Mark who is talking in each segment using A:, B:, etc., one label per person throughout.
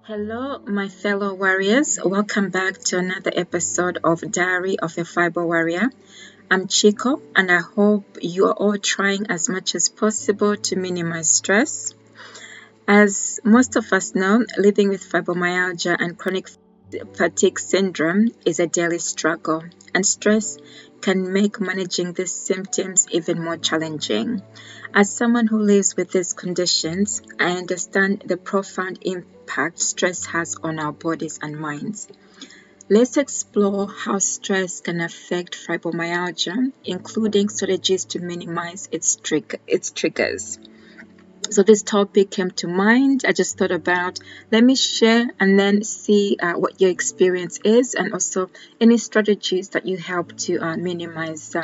A: Hello, my fellow warriors. Welcome back to another episode of Diary of a Fibro Warrior. I'm Chico, and I hope you are all trying as much as possible to minimize stress. As most of us know, living with fibromyalgia and chronic fatigue syndrome is a daily struggle, and stress can make managing these symptoms even more challenging. As someone who lives with these conditions, I understand the profound impact stress has on our bodies and minds. Let's explore how stress can affect fibromyalgia, including strategies to minimize its triggers. So this topic came to mind. I just thought about, let me share and then see what your experience is, and also any strategies that you help to minimize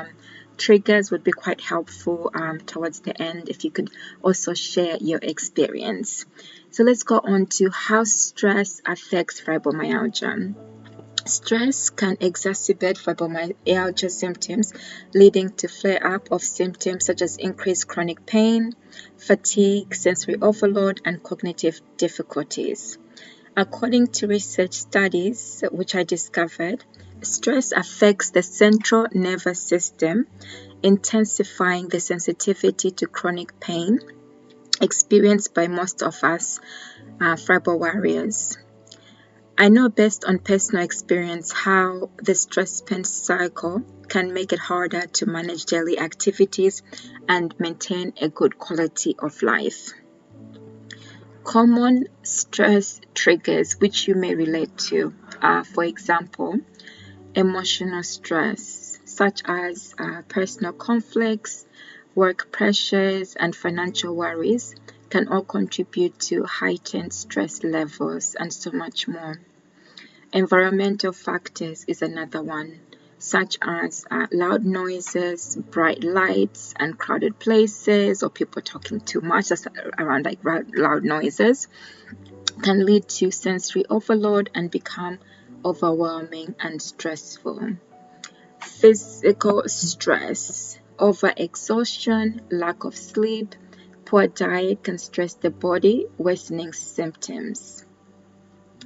A: triggers would be quite helpful towards the end if you could also share your experience. So let's go on to how stress affects fibromyalgia. Stress can exacerbate fibromyalgia symptoms, leading to flare-up of symptoms such as increased chronic pain, fatigue, sensory overload, and cognitive difficulties. According to research studies which I discovered, stress affects the central nervous system, intensifying the sensitivity to chronic pain experienced by most of us fibro warriors. I know based on personal experience how the stress pain cycle can make it harder to manage daily activities and maintain a good quality of life. Common stress triggers which you may relate to are, for example, emotional stress, such as personal conflicts, work pressures, and financial worries can all contribute to heightened stress levels and so much more. Environmental factors is another one, such as loud noises, bright lights, and crowded places, or people talking too much. That's around like loud noises, can lead to sensory overload and become overwhelming and stressful. Physical stress, overexhaustion, lack of sleep, poor diet can stress the body, worsening symptoms.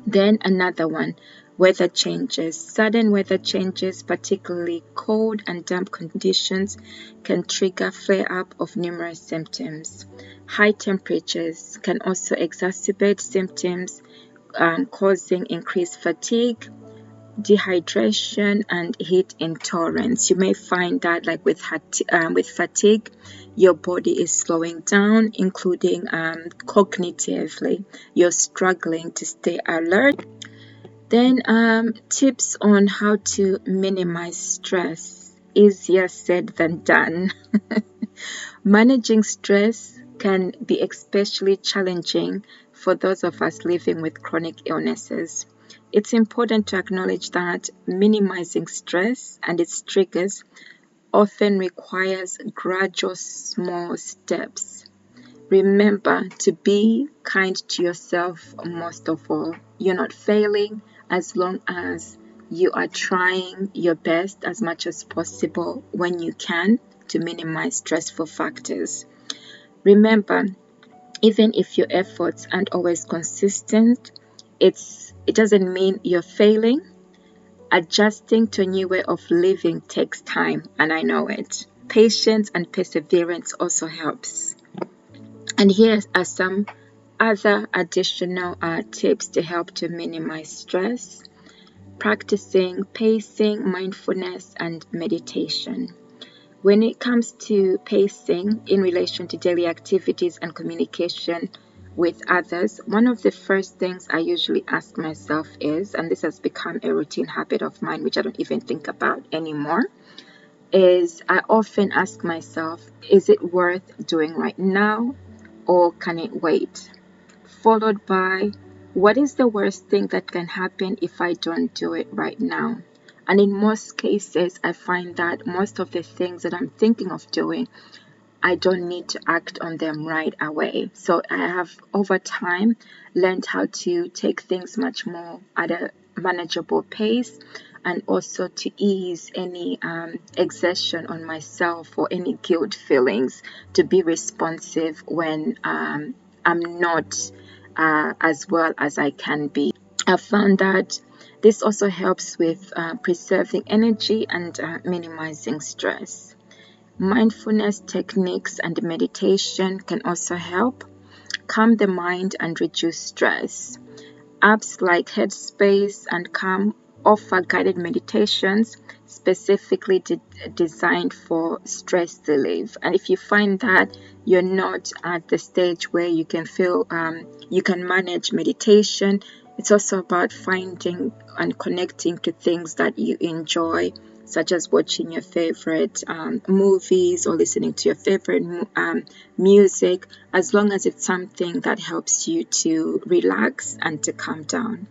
A: Then another one, weather changes. Sudden weather changes, particularly cold and damp conditions, can trigger flare-up of numerous symptoms. High temperatures can also exacerbate symptoms, causing increased fatigue, dehydration, and heat intolerance. You may find that like with fatigue, your body is slowing down, including cognitively. You're struggling to stay alert. Then tips on how to minimize stress. Easier said than done. Managing stress can be especially challenging for those of us living with chronic illnesses. It's important to acknowledge that minimizing stress and its triggers often requires gradual small steps. Remember to be kind to yourself most of all. You're not failing as long as you are trying your best as much as possible when you can to minimize stressful factors. Remember, even if your efforts aren't always consistent, it doesn't mean you're failing. Adjusting to a new way of living takes time, and I know it. Patience and perseverance also helps. And here are some other additional tips to help to minimize stress. Practicing pacing, mindfulness, and meditation. When it comes to pacing in relation to daily activities and communication with others, one of the first things I usually ask myself is, and this has become a routine habit of mine, which I don't even think about anymore, is I often ask myself, is it worth doing right now or can it wait? Followed by, what is the worst thing that can happen if I don't do it right now? And in most cases, I find that most of the things that I'm thinking of doing, I don't need to act on them right away. So I have over time learned how to take things much more at a manageable pace, and also to ease any exertion on myself or any guilt feelings, to be responsive when I'm not as well as I can be. I found that this also helps with preserving energy and minimizing stress. Mindfulness techniques and meditation can also help calm the mind and reduce stress. Apps like Headspace and Calm offer guided meditations specifically designed for stress relief. And if you find that you're not at the stage where you can feel you can manage meditation, it's also about finding and connecting to things that you enjoy, such as watching your favorite movies or listening to your favorite music, as long as it's something that helps you to relax and to calm down.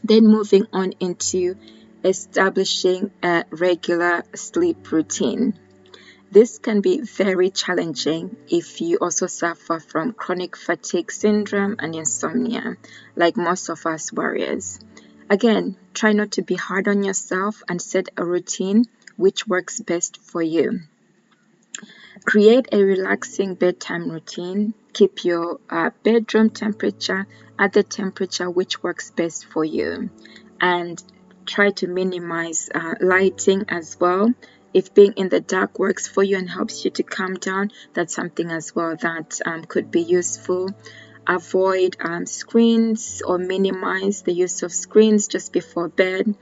A: Then moving on into establishing a regular sleep routine. This can be very challenging if you also suffer from chronic fatigue syndrome and insomnia, like most of us warriors. Again, try not to be hard on yourself and set a routine which works best for you. Create a relaxing bedtime routine. Keep your bedroom temperature at the temperature which works best for you. And try to minimize lighting as well. If being in the dark works for you and helps you to calm down, that's something as well that could be useful. Avoid screens or minimize the use of screens just before bed.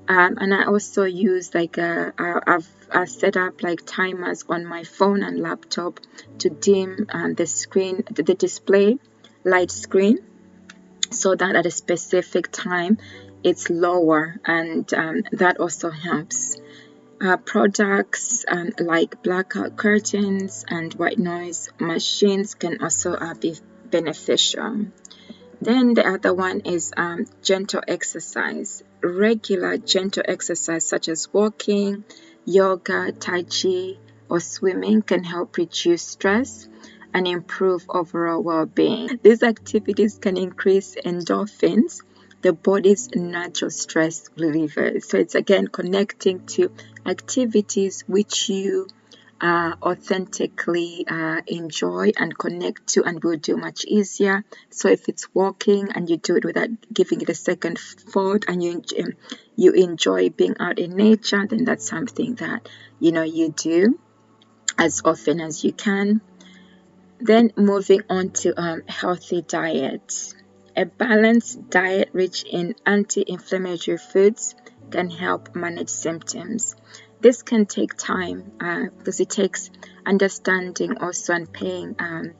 A: And I also use I've set up like timers on my phone and laptop to dim the display light screen, so that at a specific time it's lower, and that also helps. Products like blackout curtains and white noise machines can also be beneficial. Then the other one is gentle exercise. Regular gentle exercise such as walking, yoga, tai chi, or swimming can help reduce stress and improve overall well-being. These activities can increase endorphins, the body's natural stress relievers. So it's again connecting to activities which you authentically enjoy and connect to and will do much easier. So if it's walking and you do it without giving it a second thought, and you enjoy being out in nature, then that's something that you do as often as you can. Then moving on to healthy diet. A balanced diet rich in anti-inflammatory foods can help manage symptoms. This can take time because it takes understanding also and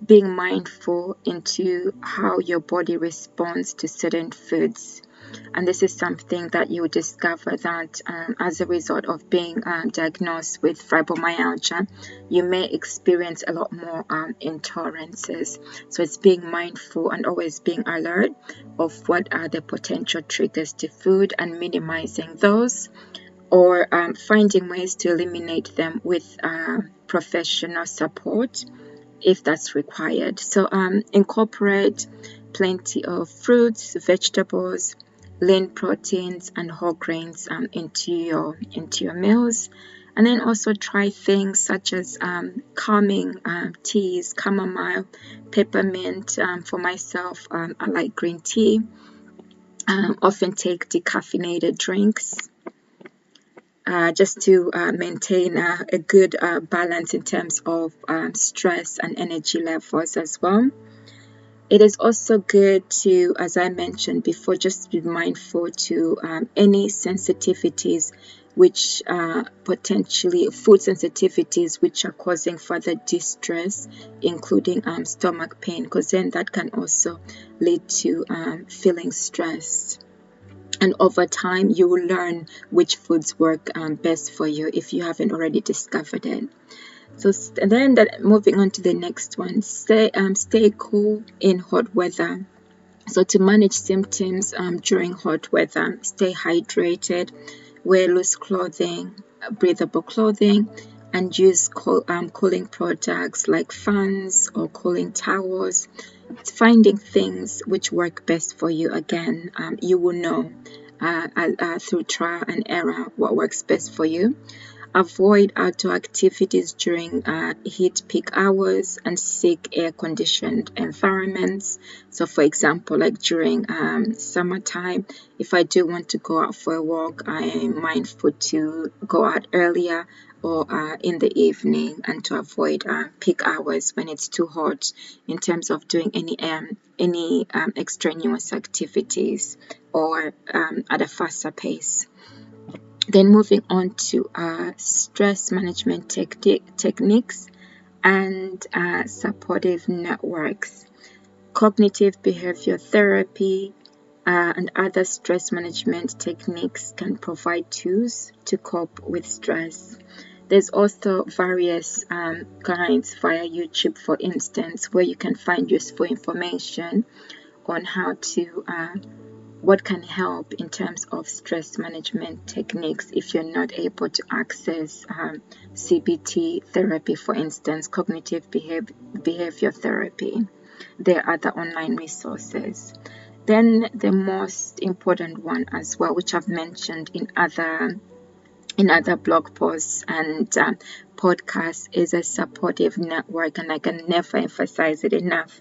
A: being mindful into how your body responds to certain foods. And this is something that you will discover that as a result of being diagnosed with fibromyalgia, you may experience a lot more intolerances. So it's being mindful and always being alert of what are the potential triggers to food and minimizing those, or finding ways to eliminate them with professional support if that's required. So incorporate plenty of fruits, vegetables, lean proteins, and whole grains into your meals. And then also try things such as calming teas, chamomile, peppermint. For myself, I like green tea. Often take decaffeinated drinks just to maintain a good balance in terms of stress and energy levels as well. It is also good to, as I mentioned before, just be mindful to any sensitivities which potentially food sensitivities which are causing further distress, including stomach pain, because then that can also lead to feeling stressed. And over time, you will learn which foods work best for you if you haven't already discovered it. So and then moving on to the next one, stay cool in hot weather. So to manage symptoms during hot weather, stay hydrated, wear loose clothing, breathable clothing, and use cooling products like fans or cooling towels. Finding things which work best for you. Again, you will know through trial and error what works best for you. Avoid outdoor activities during heat peak hours and seek air-conditioned environments. So for example, like during summertime, if I do want to go out for a walk, I am mindful to go out earlier or in the evening, and to avoid peak hours when it's too hot in terms of doing any extraneous activities or at a faster pace. Then moving on to stress management techniques and supportive networks. Cognitive behavior therapy and other stress management techniques can provide tools to cope with stress. There's also various guides via YouTube, for instance, where you can find useful information on how to what can help in terms of stress management techniques if you're not able to access CBT therapy, for instance, cognitive behavior therapy. There are other online resources. Then the most important one as well, which I've mentioned in other blog posts and podcasts, is a supportive network, and I can never emphasize it enough.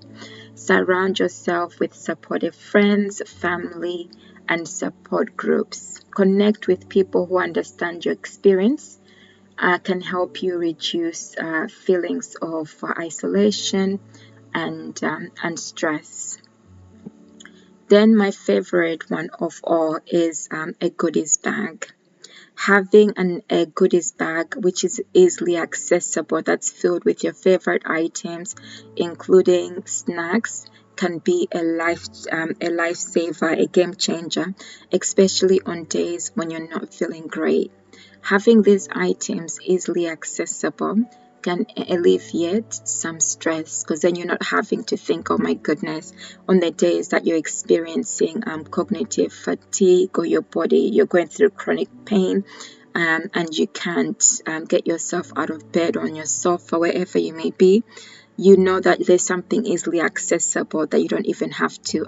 A: Surround yourself with supportive friends, family, and support groups. Connect with people who understand your experience, can help you reduce feelings of isolation and stress. Then my favorite one of all is a goodies bag. Having a goodies bag which is easily accessible, that's filled with your favorite items, including snacks, can be a lifesaver, a game changer, especially on days when you're not feeling great. Having these items easily accessible can alleviate some stress, because then you're not having to think, oh my goodness, on the days that you're experiencing cognitive fatigue, or you're going through chronic pain, and you can't get yourself out of bed, on your sofa, wherever you may be. You know that there's something easily accessible that you don't even have to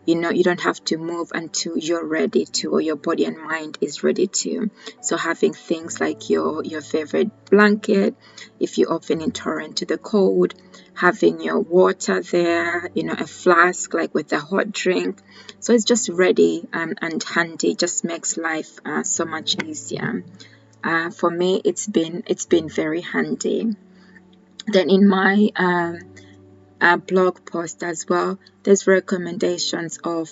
A: you don't have to move until you're ready to, or your body and mind is ready to. So having things like your favorite blanket, if you're often intolerant to the cold, having your water there, a flask like with a hot drink, so it's just ready and handy, just makes life so much easier. For me, it's been very handy. Then in my blog post as well, there's recommendations of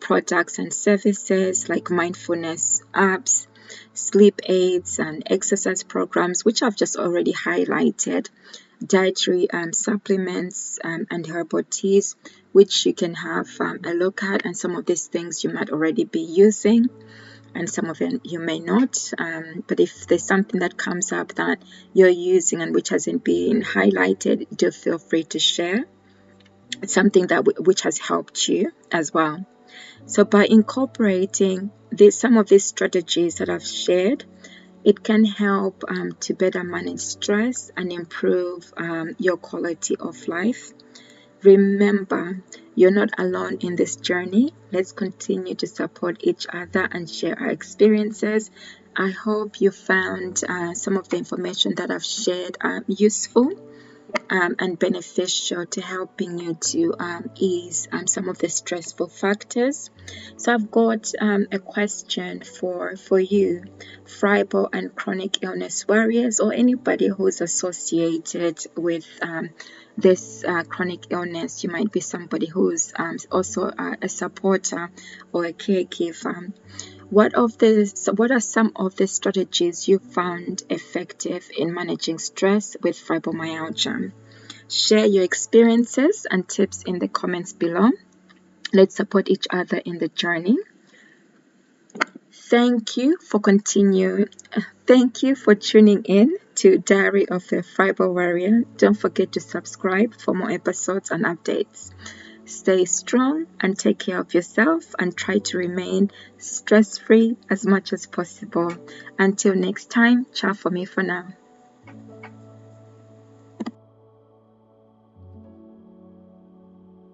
A: products and services like mindfulness apps, sleep aids, and exercise programs, which I've just already highlighted, dietary supplements and herbal teas, which you can have a look at, and some of these things you might already be using, and some of them you may not, but if there's something that comes up that you're using and which hasn't been highlighted, do feel free to share. It's something that which has helped you as well. So by incorporating some of these strategies that I've shared, it can help to better manage stress and improve your quality of life. Remember, you're not alone in this journey. Let's continue to support each other and share our experiences. I hope you found some of the information that I've shared useful and beneficial to helping you to ease some of the stressful factors. So I've got a question for you, Fibro and chronic illness warriors, or anybody who's associated with this chronic illness. You might be somebody who's also a supporter or a caregiver. What are some of the strategies you found effective in managing stress with fibromyalgia? Share your experiences and tips in the comments below. Let's support each other in the journey. Thank you for tuning in to Diary of a Fibro Warrior. Don't forget to subscribe for more episodes and updates. Stay strong and take care of yourself, and try to remain stress-free as much as possible. Until next time, ciao for me for now.